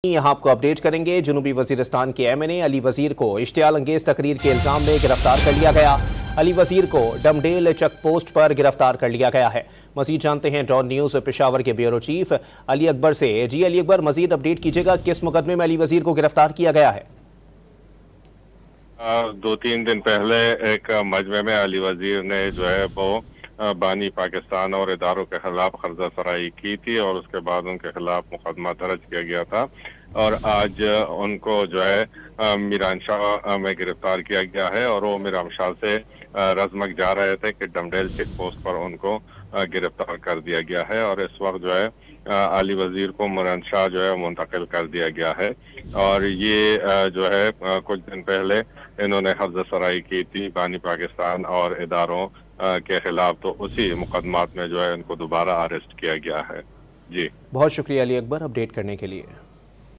यहाँ आपको अपडेट करेंगे। जनूबी वजीरिस्तान के एमएनए अली वजीर को इश्तियाल अंगेज तकरीर के इल्जाम में गिरफ्तार कर लिया गया। अली वजीर को डमडेल चेक पोस्ट पर गिरफ्तार कर लिया गया है। मजीद जानते हैं डॉन न्यूज पेशावर के ब्यूरो चीफ अली अकबर से। जी अली अकबर, मजीद अपडेट कीजिएगा, किस मुकदमे में अली वजीर को गिरफ्तार किया गया है? 2-3 दिन पहले एक मजमे में अली वजीर ने जो है वो बानी पाकिस्तान और इदारों के खिलाफ कर्जा सराई की थी और उसके बाद उनके खिलाफ मुकदमा दर्ज किया गया था और आज उनको जो है मीरानशाह में गिरफ्तार किया गया है और वो मीरानशाह से रजमक जा रहे थे कि डमडेल चेक पोस्ट पर उनको गिरफ्तार कर दिया गया है और इस वक्त जो है अली वजीर को मीरानशाह जो है मुंतकिल कर दिया गया है। और ये जो है कुछ दिन पहले इन्होंने कर्जा सराई की थी बानी पाकिस्तान और इदारों के खिलाफ, तो उसी मुकदमात में जो है इनको दोबारा अरेस्ट किया गया है। जी बहुत शुक्रिया अली अकबर अपडेट करने के लिए।